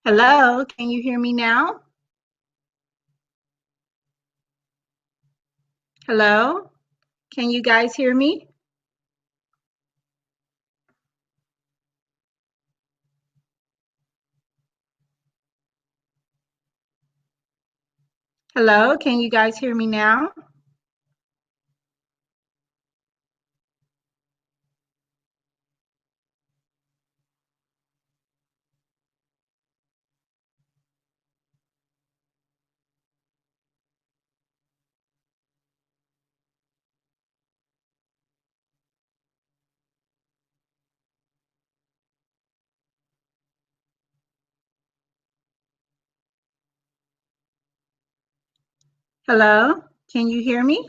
Hello, can you hear me now? Hello, can you guys hear me? Hello, can you guys hear me now? Hello, can you hear me?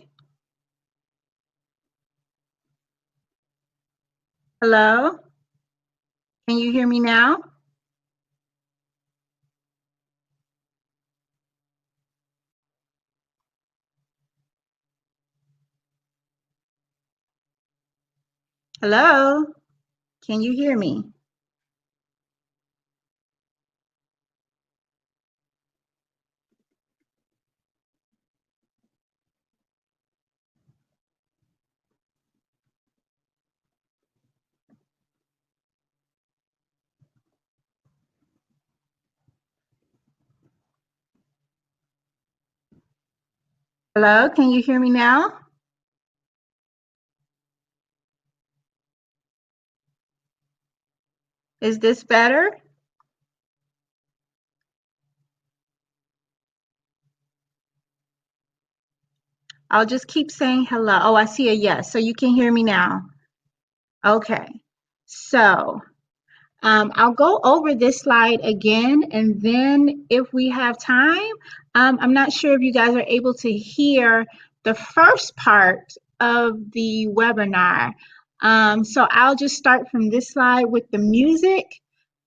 Hello, can you hear me now? Hello, can you hear me? Hello, can you hear me now? Is this better? I'll just keep saying hello. Oh, I see a yes, so you can hear me now. Okay, so I'll go over this slide again, and then if we have time, I'm not sure if you guys are able to hear the first part of the webinar. So I'll just start from this slide with the music,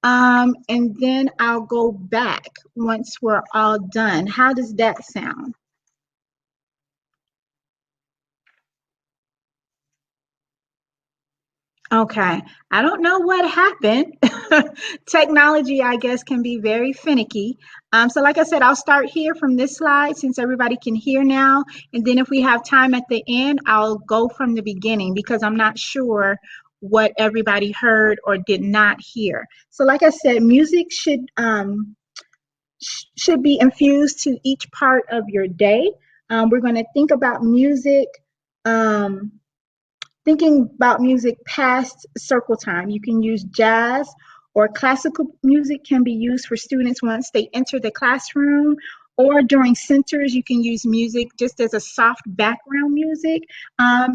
and then I'll go back once we're all done. How does that sound? Okay, I don't know what happened. Technology, I guess, can be very finicky. So, like I said, I'll start here from this slide since everybody can hear now. And then if we have time at the end, I'll go from the beginning because I'm not sure what everybody heard or did not hear. So, like I said, music should be infused to each part of your day. We're going to think about music. Um, Thinking about music past circle time, you can use jazz or classical music can be used for students once they enter the classroom, or during centers, you can use music just as a soft background music.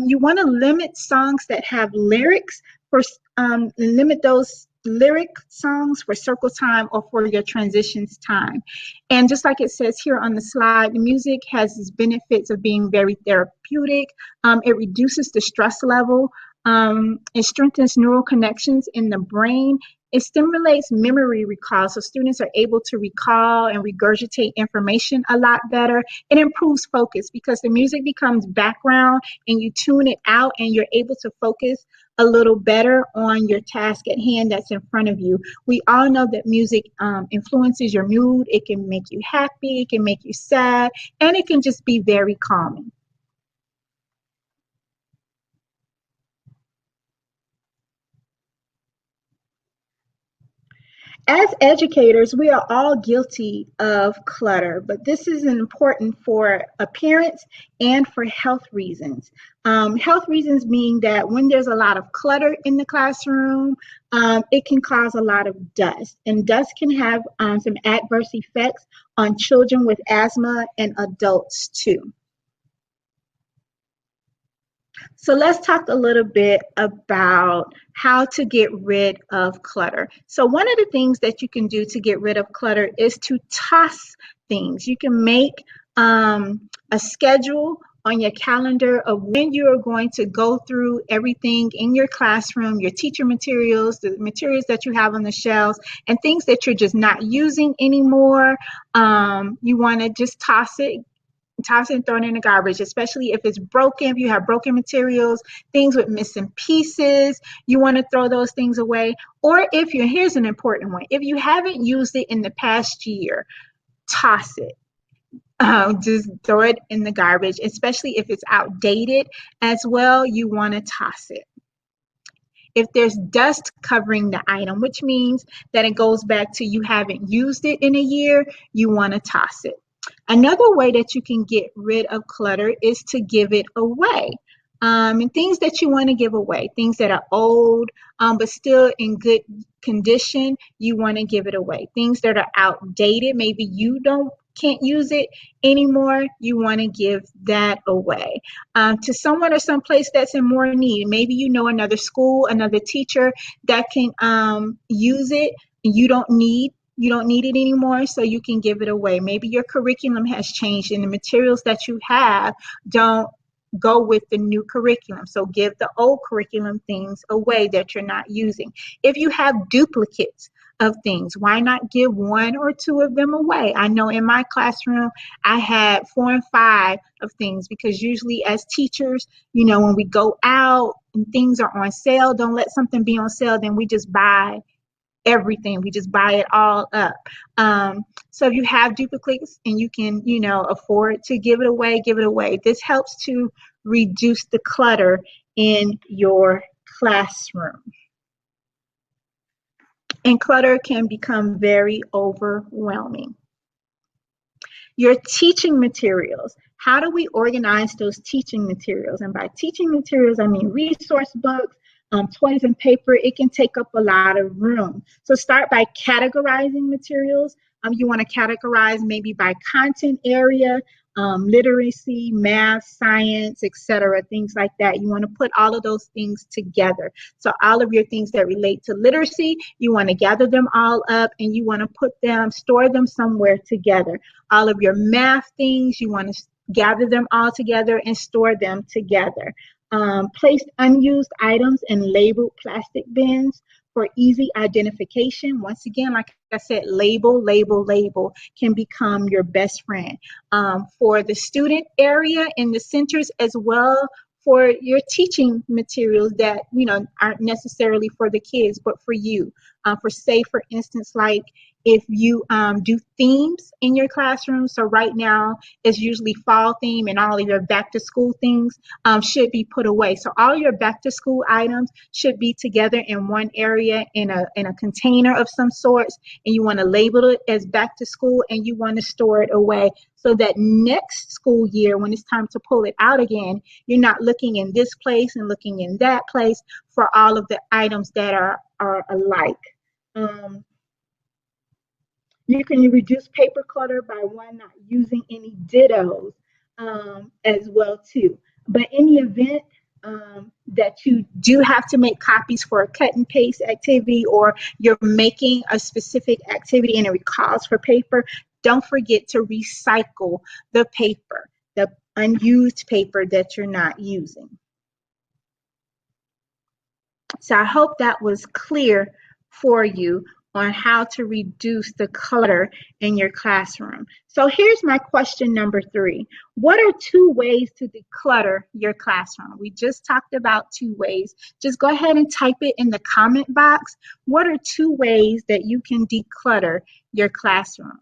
You want to limit songs that have lyrics for limit those lyric songs for circle time or for your transitions time. And just like it says here on the slide, the music has its benefits of being very therapeutic. It reduces the stress level. It strengthens neural connections in the brain. It stimulates memory recall, so students are able to recall and regurgitate information a lot better. It improves focus because the music becomes background and you tune it out and you're able to focus a little better on your task at hand that's in front of you. We all know that music influences your mood. It can make you happy, it can make you sad, and it can just be very calming. As educators, we are all guilty of clutter, but this is important for appearance and for health reasons. Health reasons mean that when there's a lot of clutter in the classroom, it can cause a lot of dust, and dust can have some adverse effects on children with asthma and adults too. So let's talk a little bit about how to get rid of clutter. So one of the things that you can do to get rid of clutter is to toss things. You can make a schedule on your calendar of when you are going to go through everything in your classroom, your teacher materials, the materials that you have on the shelves, and things that you're just not using anymore. You want to just toss it, toss it and throw it in the garbage, especially if it's broken, if you have broken materials, things with missing pieces, you want to throw those things away. Or if you, here's an important one, if you haven't used it in the past year, toss it. Just throw it in the garbage, especially if it's outdated as well, you want to toss it. If there's dust covering the item, which means that it goes back to you haven't used it in a year, you want to toss it. Another way that you can get rid of clutter is to give it away. And things that you want to give away, things that are old, but still in good condition, you want to give it away. Things that are outdated, maybe you can't use it anymore, you want to give that away to someone or someplace that's in more need. Maybe you know another school, another teacher that can use it, and you don't need it anymore, so you can give it away. Maybe your curriculum has changed and the materials that you have don't go with the new curriculum, so give the old curriculum things away that you're not using. If you have duplicates of things, why not give one or two of them away? I know in my classroom I had 4 and 5 of things, because usually as teachers, when we go out and things are on sale, don't let something be on sale, then we just buy everything. We just buy it all up. So if you have duplicates and you can, afford to give it away, give it away. This helps to reduce the clutter in your classroom. And clutter can become very overwhelming. Your teaching materials. How do we organize those teaching materials? And by teaching materials, I mean resource books, toys and paper. It can take up a lot of room. So start by categorizing materials. You want to categorize maybe by content area, literacy, math, science, etc., things like that. You want to put all of those things together. So all of your things that relate to literacy, you want to gather them all up and you want to store them somewhere together. All of your math things, you want to gather them all together and store them together. Place unused items in labeled plastic bins for easy identification. Once again, like I said, label can become your best friend. For the student area in the centers, as well for your teaching materials that aren't necessarily for the kids but for you. For instance, like if you do themes in your classroom, so right now it's usually fall theme, and all of your back to school things should be put away. So all your back to school items should be together in one area in a container of some sorts, and you want to label it as back to school and you want to store it away, so that next school year, when it's time to pull it out again, you're not looking in this place and looking in that place for all of the items that are alike. You can reduce paper clutter by not using any dittos as well too. But in the event that you do have to make copies for a cut and paste activity, or you're making a specific activity and it calls for paper, don't forget to recycle the paper, the unused paper that you're not using. So I hope that was clear for you on how to reduce the clutter in your classroom. So here's my question number 3. What are 2 ways to declutter your classroom? We just talked about 2 ways. Just go ahead and type it in the comment box. What are 2 ways that you can declutter your classroom?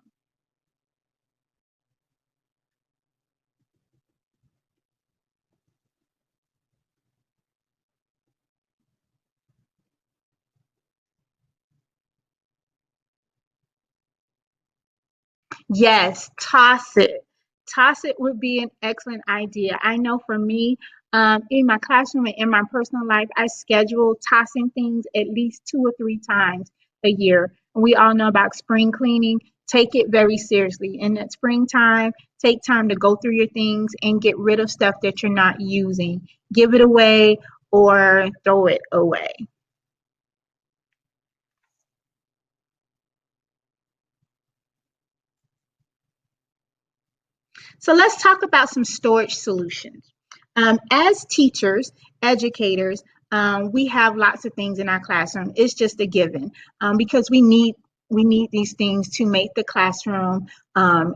Yes, toss it. Toss it would be an excellent idea. I know for me, in my classroom and in my personal life, I schedule tossing things at least 2 or 3 times a year. We all know about spring cleaning. Take it very seriously. In that springtime, take time to go through your things and get rid of stuff that you're not using. Give it away or throw it away. So let's talk about some storage solutions. As teachers, educators, we have lots of things in our classroom. It's just a given because we need we need these things to make the classroom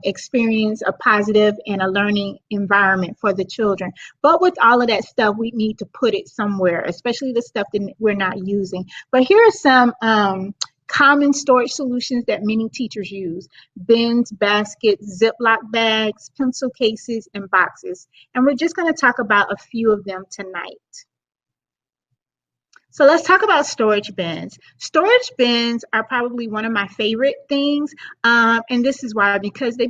experience a positive and a learning environment for the children. But with all of that stuff, we need to put it somewhere, especially the stuff that we're not using. But here are some common storage solutions that many teachers use: bins, baskets, Ziploc bags, pencil cases, and boxes. And we're just going to talk about a few of them tonight. So let's talk about storage bins. Storage bins are probably one of my favorite things, and this is why, because they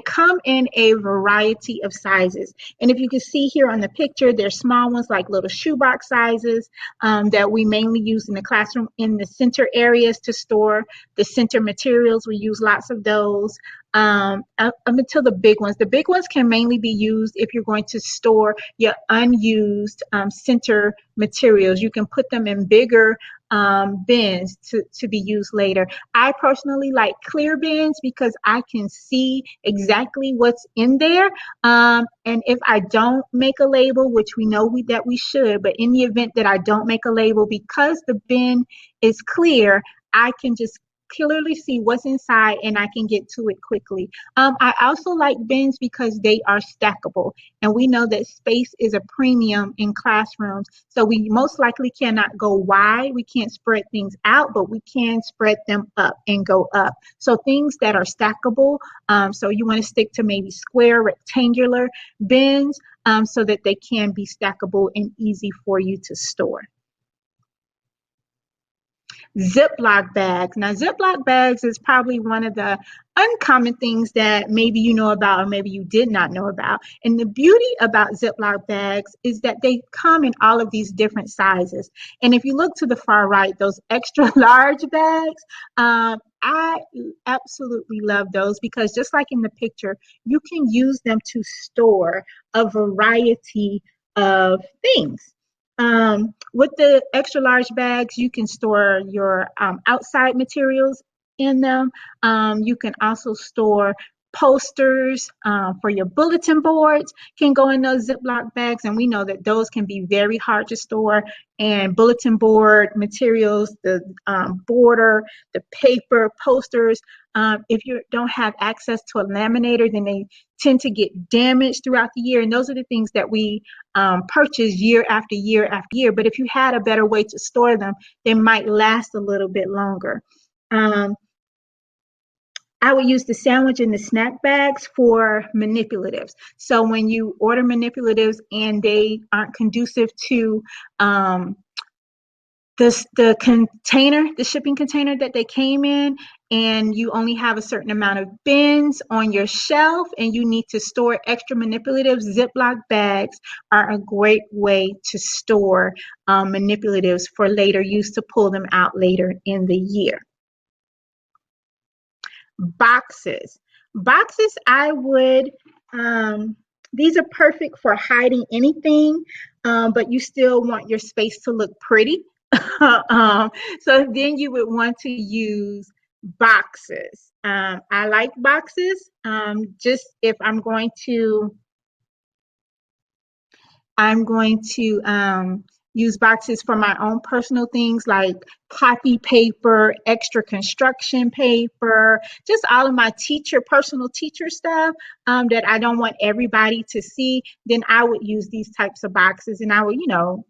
come in a variety of sizes. And if you can see here on the picture, there's small ones like little shoebox sizes that we mainly use in the classroom in the center areas to store the center materials. We use lots of those. Up until the big ones. The big ones can mainly be used if you're going to store your unused center materials. You can put them in bigger bins to be used later. I personally like clear bins because I can see exactly what's in there. And if I don't make a label, which we know that we should, but in the event that I don't make a label, because the bin is clear, I can just clearly see what's inside and I can get to it quickly. I also like bins because they are stackable, and we know that space is a premium in classrooms, so we most likely cannot go wide. We can't spread things out, but we can spread them up and go up. So things that are stackable, so you want to stick to maybe square, rectangular bins so that they can be stackable and easy for you to store. Ziploc bags. Now, Ziploc bags is probably one of the uncommon things that maybe you know about or maybe you did not know about. And the beauty about Ziploc bags is that they come in all of these different sizes. And if you look to the far right, those extra large bags, I absolutely love those because just like in the picture, you can use them to store a variety of things. With the extra large bags, you can store your outside materials in them. You can also store posters for your bulletin boards can go in those Ziploc bags, and we know that those can be very hard to store. And bulletin board materials, the border, the paper, posters, if you don't have access to a laminator, then they tend to get damaged throughout the year. And those are the things that we purchase year after year after year. But if you had a better way to store them, they might last a little bit longer. I would use the sandwich and the snack bags for manipulatives. So when you order manipulatives and they aren't conducive to the container, the shipping container that they came in, and you only have a certain amount of bins on your shelf and you need to store extra manipulatives, Ziploc bags are a great way to store manipulatives for later use, to pull them out later in the year. Boxes. Boxes, I would, these are perfect for hiding anything, but you still want your space to look pretty. So then you would want to use boxes. I like boxes. Just if I'm going to use boxes for my own personal things like copy paper, extra construction paper, just all of my personal teacher stuff that I don't want everybody to see, then I would use these types of boxes, and I would,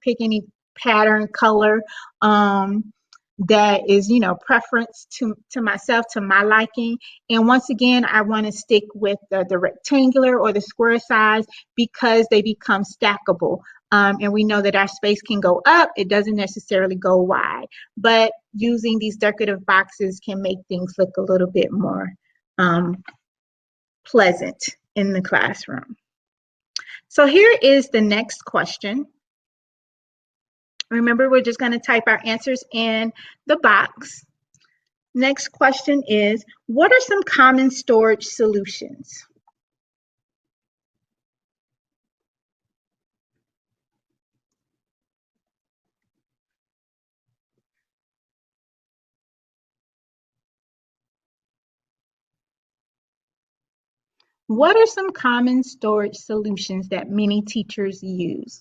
pick any pattern, color that is, preference to myself, to my liking. And once again, I want to stick with the rectangular or the square size because they become stackable. And we know that our space can go up. It doesn't necessarily go wide. But using these decorative boxes can make things look a little bit more pleasant in the classroom. So here is the next question. Remember, we're just going to type our answers in the box. Next question is, what are some common storage solutions? What are some common storage solutions that many teachers use?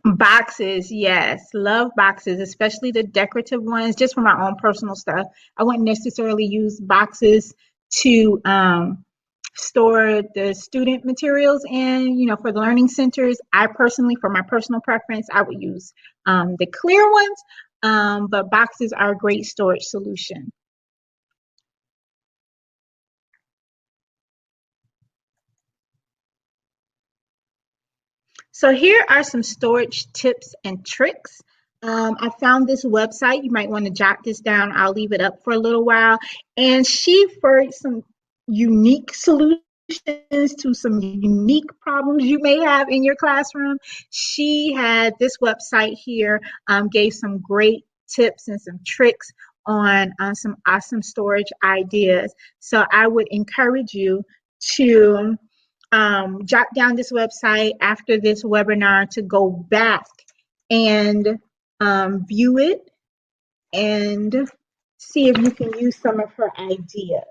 Boxes, yes. Love boxes, especially the decorative ones, just for my own personal stuff. I wouldn't necessarily use boxes to store the student materials in, for the learning centers. I personally, for my personal preference, I would use the clear ones, but boxes are a great storage solution. So here are some storage tips and tricks. I found this website. You might want to jot this down. I'll leave it up for a little while. And she, for some unique solutions to some unique problems you may have in your classroom, she had this website here, gave some great tips and some tricks on some awesome storage ideas. So I would encourage you to jot down this website after this webinar to go back and view it and see if you can use some of her ideas.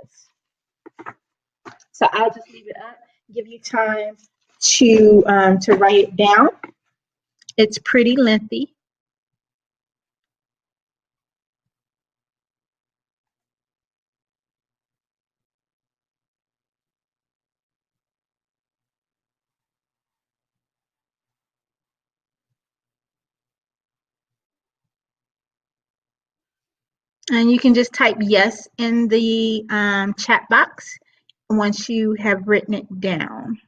So I'll just leave it up, give you time to write it down. It's pretty lengthy. And you can just type yes in the chat box once you have written it down.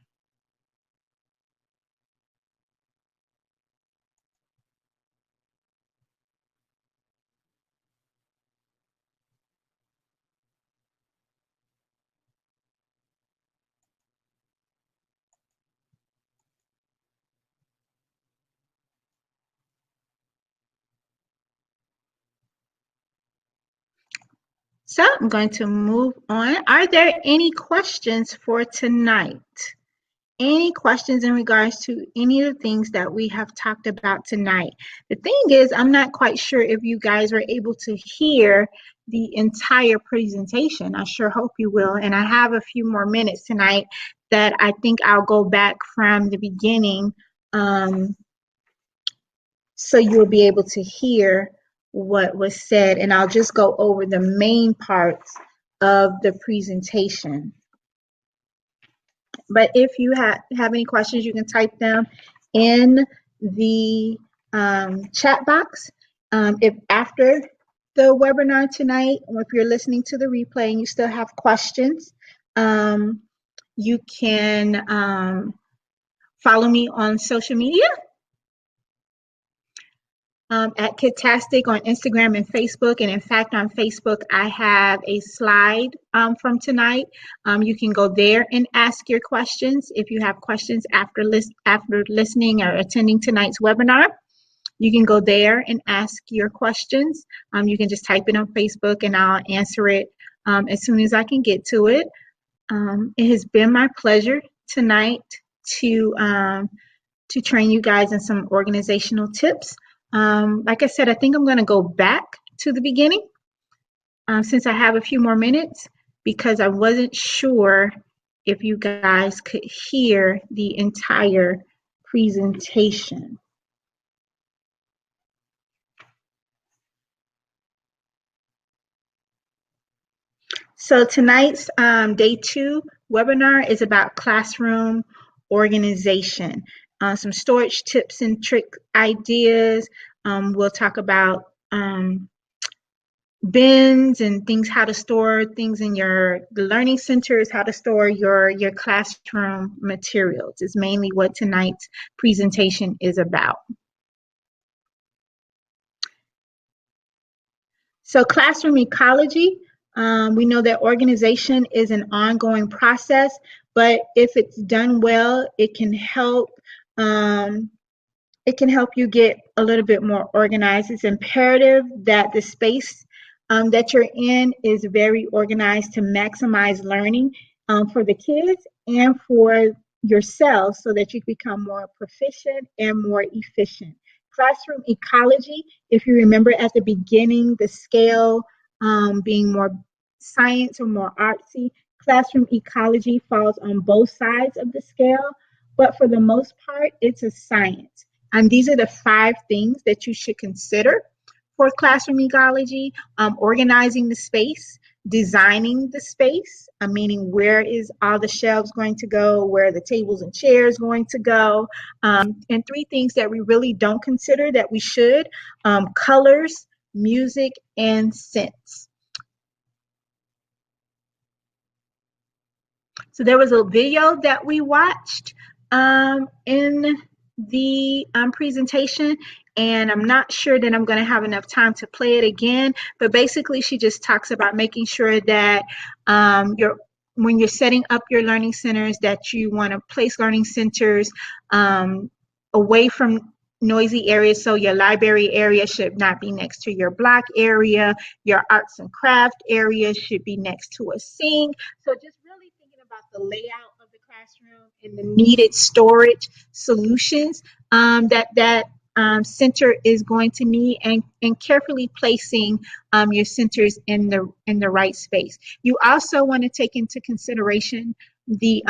So I'm going to move on. Are there any questions for tonight? Any questions in regards to any of the things that we have talked about tonight? The thing is, I'm not quite sure if you guys were able to hear the entire presentation. I sure hope you will. And I have a few more minutes tonight that I think I'll go back from the beginning, so you'll be able to hear what was said. And I'll just go over the main parts of the presentation. But if you have any questions, you can type them in the chat box. If after the webinar tonight, or if you're listening to the replay and you still have questions, you can follow me on social media. At Kidtastic on Instagram and Facebook. And in fact, on Facebook, I have a slide from tonight. You can go there and ask your questions. If you have questions after listening or attending tonight's webinar, you can go there and ask your questions. You can just type it on Facebook and I'll answer it as soon as I can get to it. It has been my pleasure tonight to train you guys in some organizational tips. Like I said, I think I'm going to go back to the beginning since I have a few more minutes, because I wasn't sure if you guys could hear the entire presentation. So tonight's day 2 webinar is about classroom organization. Some storage tips and trick ideas. We'll talk about bins and things, how to store things in the learning centers, how to store your classroom materials is mainly what tonight's presentation is about. So classroom ecology, we know that organization is an ongoing process, but if it's done well, it can help you get a little bit more organized. It's imperative that the space that you're in is very organized to maximize learning for the kids and for yourself, so that you become more proficient and more efficient. Classroom ecology, if you remember at the beginning, the scale being more science or more artsy, classroom ecology falls on both sides of the scale, but for the most part, it's a science. And these are the 5 things that you should consider for classroom ecology: organizing the space, designing the space, meaning where is all the shelves going to go, where are the tables and chairs going to go, and 3 things that we really don't consider that we should: colors, music, and scents. So there was a video that we watched in the presentation, and I'm not sure that I'm going to have enough time to play it again, but basically she just talks about making sure that when you're setting up your learning centers, that you want to place learning centers away from noisy areas. So your library area should not be next to your block area. Your arts and craft area should be next to a sink. So just really thinking about the layout of the classroom and the needed storage solutions that center is going to need, and carefully placing your centers in the right space. You also want to take into consideration the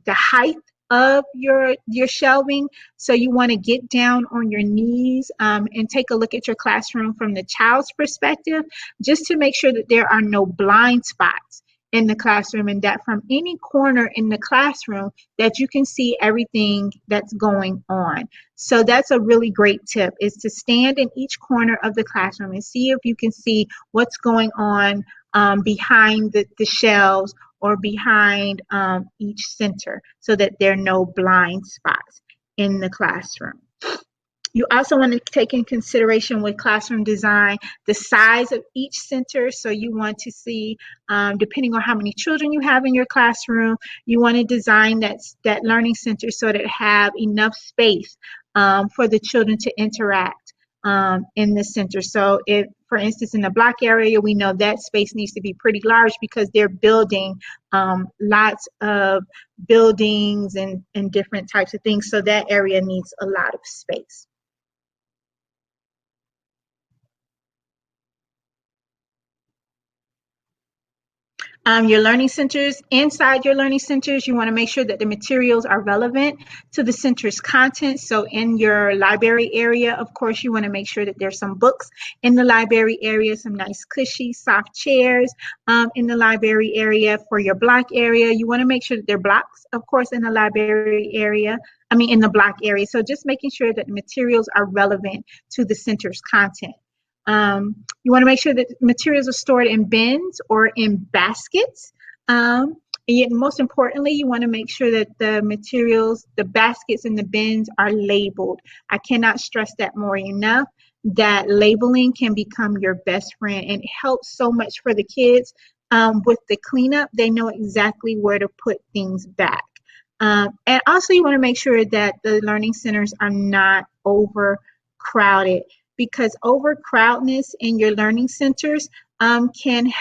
height of your shelving. So you want to get down on your knees and take a look at your classroom from the child's perspective, just to make sure that there are no blind spots in the classroom, and that from any corner in the classroom that you can see everything that's going on. So that's a really great tip, is to stand in each corner of the classroom and see if you can see what's going on behind the shelves or behind each center, so that there are no blind spots in the classroom. You also want to take in consideration with classroom design the size of each center. So you want to see, depending on how many children you have in your classroom, you want to design that learning center so that it have enough space for the children to interact in the center. So if, for instance, in the block area, we know that space needs to be pretty large because they're building lots of buildings and different types of things. So that area needs a lot of space. Your learning centers, inside your learning centers, you want to make sure that the materials are relevant to the center's content. So in your library area, of course, you want to make sure that there's some books in the library area, some nice cushy, soft chairs in the library area. For your block area, you want to make sure that there are blocks, of course, in the library area. In the block area. So just making sure that the materials are relevant to the center's content. You want to make sure that materials are stored in bins or in baskets. And yet, most importantly, you want to make sure that the materials, the baskets and the bins are labeled. I cannot stress that more enough, that labeling can become your best friend, and it helps so much for the kids with the cleanup. They know exactly where to put things back. And also, you want to make sure that the learning centers are not overcrowded, because overcrowdedness in your learning centers can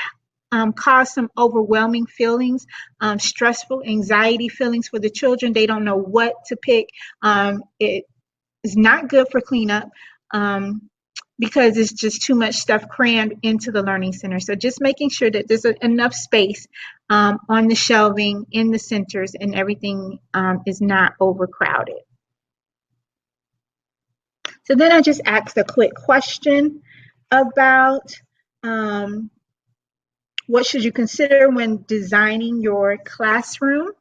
cause some overwhelming feelings, stressful anxiety feelings for the children. They don't know what to pick. It is not good for cleanup because it's just too much stuff crammed into the learning center. So just making sure that there's enough space on the shelving in the centers, and everything is not overcrowded. So then I just asked a quick question about what should you consider when designing your classroom.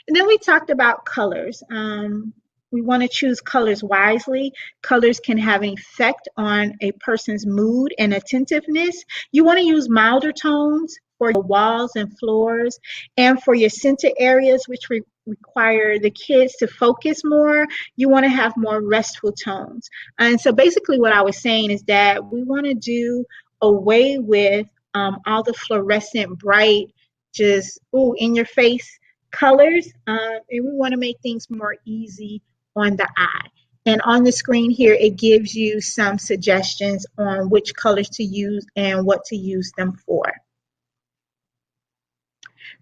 And then we talked about colors. We want to choose colors wisely. Colors can have an effect on a person's mood and attentiveness. You want to use milder tones for your walls and floors, and for your center areas, which require the kids to focus more, you want to have more restful tones. And so basically what I was saying is that we want to do away with all the fluorescent, bright, just in your face colors, and we want to make things more easy on the eye. And on the screen here, it gives you some suggestions on which colors to use and what to use them for.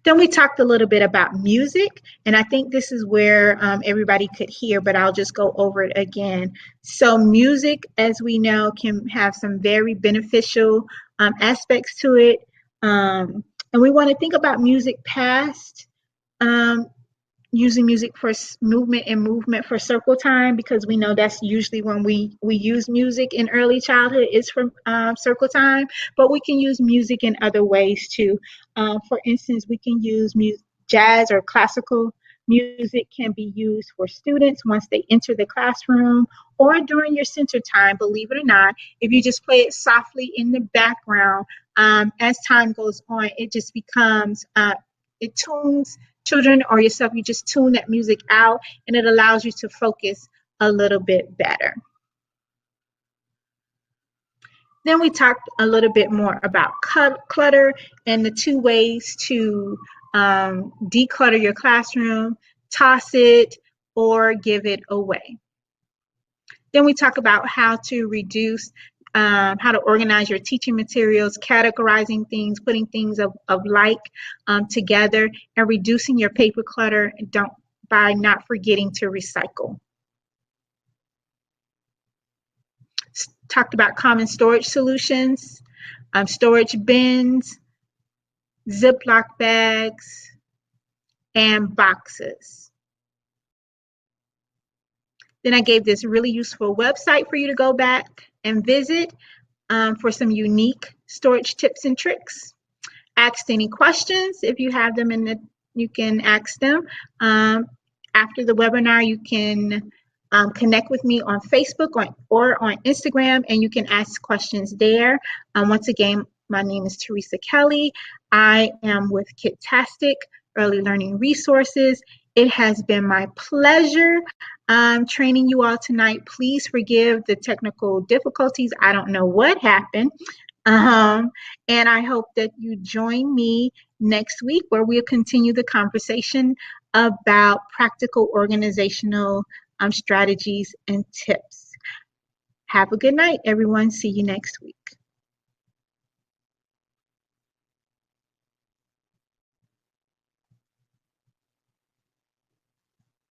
Then we talked a little bit about music, and I think this is where everybody could hear, but I'll just go over it again. So music, as we know, can have some very beneficial aspects to it. And we want to think about music past using music for movement and movement for circle time, because we know that's usually when we use music in early childhood is for circle time, but we can use music in other ways too. For instance, we can use jazz or classical music can be used for students once they enter the classroom or during your center time. Believe it or not, if you just play it softly in the background, as time goes on, it just becomes it tunes children or yourself, you just tune that music out and it allows you to focus a little bit better. Then we talked a little bit more about clutter and the two ways to declutter your classroom: toss it or give it away. Then we talk about how to reduce, how to organize your teaching materials, categorizing things, putting things of like together, and reducing your paper clutter by not forgetting to recycle. Talked about common storage solutions, storage bins, Ziploc bags, and boxes. Then I gave this really useful website for you to go back and visit for some unique storage tips and tricks. Ask any questions if you have them you can ask them. After the webinar, you can connect with me on Facebook or on Instagram, and you can ask questions there. Once again, my name is Teresa Kelley. I am with Kitastic Early Learning Resources. It has been my pleasure training you all tonight. Please forgive the technical difficulties. I don't know what happened. And I hope that you join me next week where we'll continue the conversation about practical organizational strategies and tips. Have a good night, everyone. See you next week.